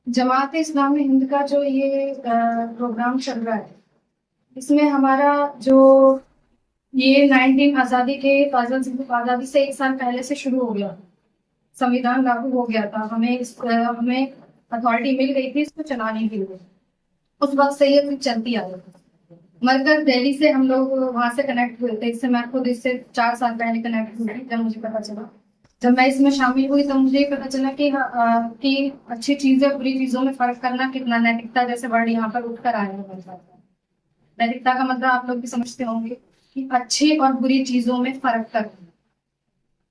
जमात इस्लामी हिंद का जो ये प्रोग्राम चल रहा है, इसमें हमारा जो ये 19 आज़ादी के आज़ादी से 1 साल पहले से शुरू हो गया। संविधान लागू हो गया था, हमें अथॉरिटी मिल गई थी इसको चलाने के लिए। उस वक्त से ये चलती आ रही थी। मरकज दिल्ली से हम लोग वहां से कनेक्ट हुए थे। इससे मैं खुद इससे 4 साल पहले कनेक्ट हुई थी। जब मुझे पता चला, जब मैं इसमें शामिल हुई तो मुझे पता चला कि अच्छी चीजें बुरी चीजों में फर्क करना कितना, नैतिकता जैसे वर्ड यहाँ पर उठकर आया है। नैतिकता का मतलब आप लोग भी समझते होंगे कि अच्छी और बुरी चीजों में फर्क करना।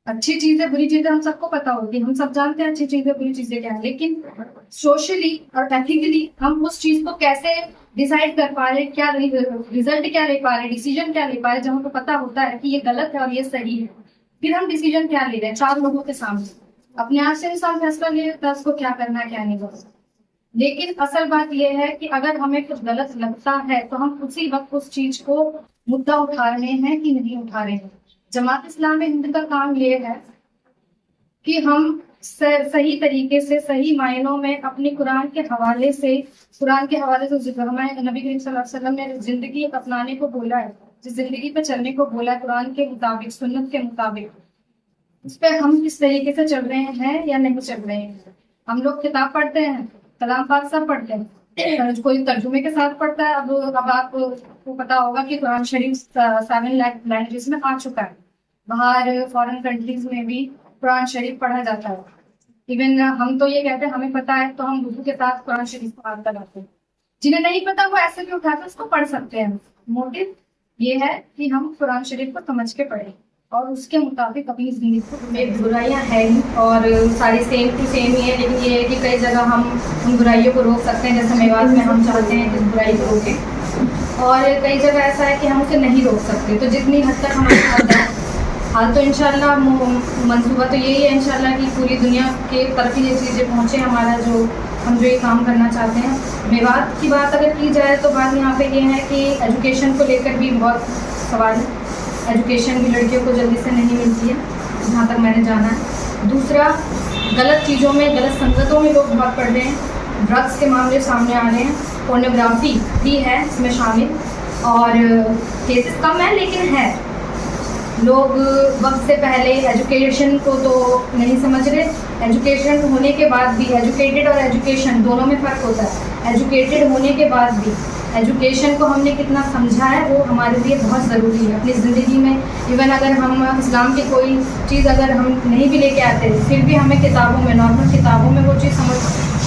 अच्छी चीजें बुरी चीजें हम सबको पता होगी, हम सब जानते हैं अच्छी चीजें बुरी चीजें क्या है, लेकिन सोशली और एथिकली हम उस चीज को कैसे डिसाइड कर पा रहे, क्या रिजल्ट क्या ले पा रहे, डिसीजन क्या ले पा रहे। जब हमको पता होता है कि ये गलत है और ये सही है, फिर हम डिसीजन क्या ले रहे हैं 4 लोगों के सामने। अपने आप से इंसान फैसला ले लेता है उसको क्या करना है क्या नहीं करना। लेकिन असल बात यह है कि अगर हमें कुछ गलत लगता है तो हम उसी वक्त उस चीज को मुद्दा उठा रहे हैं कि नहीं उठा रहे हैं। जमात इस्लामी हिंद का काम ये है कि हम सही तरीके से, सही मायनों में अपनी कुरान के हवाले से हमें नबी करीम सल्लल्लाहु अलैहि वसल्लम ने जिंदगी अपनाने को बोला है, जिस जिंदगी पे चलने को बोला है कुरान के मुताबिक, सुन्नत के मुताबिक, उस पर हम किस तरीके से चल रहे हैं या नहीं चल रहे हैं। हम लोग किताब पढ़ते हैं, कलाम पाक सब पढ़ते हैं, कोई तर्जुमे के साथ पढ़ता है। अब आपको पता होगा कि कुरान शरीफ 7 लैंग्वेजेस में आ चुका है। बाहर फॉरेन कंट्रीज में भी कुरान शरीफ पढ़ा जाता है। इवन हम तो ये कहते हैं हमें पता है तो हम वुजू के साथ कुरान शरीफ को हाथ लगाते हैं। जिन्हें नहीं पता वो ऐसे भी उठाकर उसको पढ़ सकते हैं। मोटिव ये है कि हम कुरान शरीफ को समझ के पढ़ें और उसके मुताबिक अपनी जिंदगी को। बुराइयां हैं और सारी सेम टू सेम ही है, लेकिन ये है कि कई जगह हम उन बुराइयों को रोक सकते हैं। जैसे मेवात में हम चाहते हैं कि बुराई को रोकें, और कई जगह ऐसा है कि हम उसे नहीं रोक सकते। तो जितनी हद तक हमारे हाथ है, हाल तो इंशाल्लाह मंसूबा तो यही है इंशाल्लाह कि पूरी दुनिया के तरफ ये चीज़ें पहुँचे हमारा जो हम जो ये काम करना चाहते हैं। मेवात की बात अगर की जाए तो बात यहाँ पे ये है कि एजुकेशन को लेकर भी बहुत सवाल है। एजुकेशन भी लड़कियों को जल्दी से नहीं मिलती है जहाँ तक मैंने जाना है। दूसरा, गलत चीज़ों में, गलत संगतों में लोग बहुत पढ़ रहे हैं। ड्रग्स के मामले सामने आ रहे हैं, पोर्नोग्राफी भी है इसमें शामिल, और केसेस कम है लेकिन है। लोग वक्त से पहले एजुकेशन को तो नहीं समझ रहे, एजुकेशन होने के बाद भी, एजुकेटेड और एजुकेशन दोनों में फ़र्क होता है। एजुकेटेड होने के बाद भी एजुकेशन को हमने कितना समझा है वो हमारे लिए बहुत ज़रूरी है अपनी ज़िंदगी में। इवन अगर हम इस्लाम की कोई चीज़ अगर हम नहीं भी लेके आते फिर भी हमें किताबों में, नॉर्मल किताबों में वो चीज़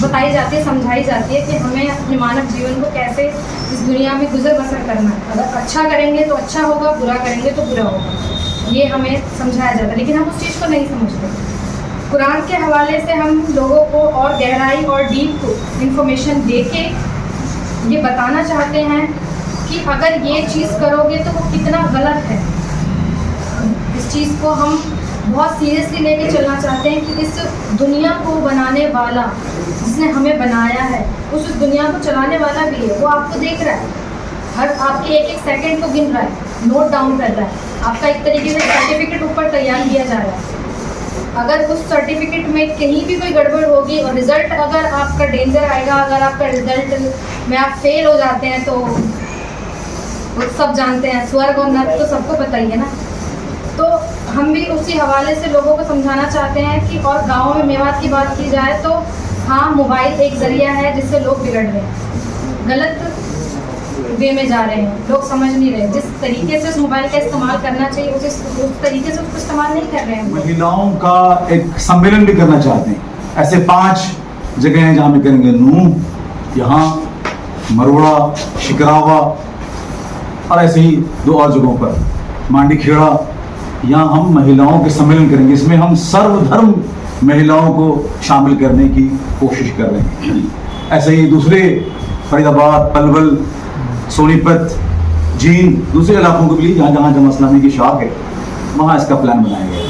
बताई जाती है, समझाई जाती है कि हमें अपने मानव जीवन को कैसे इस दुनिया में गुजर बसर करना है। अगर अच्छा करेंगे तो अच्छा होगा, बुरा करेंगे तो बुरा होगा, ये हमें समझाया जाता है। लेकिन हम उस चीज़ को नहीं समझते। कुरान के हवाले से हम लोगों को और गहराई और डीप इंफॉर्मेशन दे के ये बताना चाहते हैं कि अगर ये चीज़ करोगे तो वो कितना गलत है। इस चीज़ को हम बहुत सीरियसली लेके चलना चाहते हैं कि इस दुनिया को बनाने वाला, जिसने हमें बनाया है, उस दुनिया को चलाने वाला भी है। वो आपको देख रहा है, हर आपके एक एक सेकंड को गिन रहा है, नोट डाउन कर रहा है। आपका एक तरीके से सर्टिफिकेट ऊपर तैयार किया जा रहा है। अगर उस सर्टिफिकेट में कहीं भी कोई गड़बड़ होगी और रिजल्ट अगर आपका डेंजर आएगा, अगर आपका रिजल्ट में आप फेल हो जाते हैं तो वो सब जानते हैं, स्वर्ग और नर्क तो सबको पता ही है ना। तो हम भी उसी हवाले से लोगों को समझाना चाहते हैं कि, और गाँव में मेवात की बात की जाए तो हाँ, मोबाइल एक ज़रिया है जिससे लोग बिगड़ रहे हैं, गलत वे में जा रहे हैं, लोग समझ नहीं रहे। जिस तरीके से उस मोबाइल का इस्तेमाल करना चाहिए उस तरीके से उसको इस्तेमाल नहीं कर रहे हैं। महिलाओं का एक सम्मेलन भी करना चाहते हैं। ऐसे 5 जगह हैं जहाँ में करेंगे, नूह, यहाँ मरोड़ा, शिकरावा, और ऐसे ही 2 और जगहों पर मांडी खेड़ा। यहाँ हम महिलाओं के सम्मेलन करेंगे। इसमें हम सर्वधर्म महिलाओं को शामिल करने की कोशिश कर रहे हैं। ऐसे ही दूसरे फरीदाबाद, पलवल, सोनीपत, जींद, दूसरे इलाकों के लिए जहाँ जहाँ जमात इस्लामी की शाख है वहाँ इसका प्लान बनाया गया है।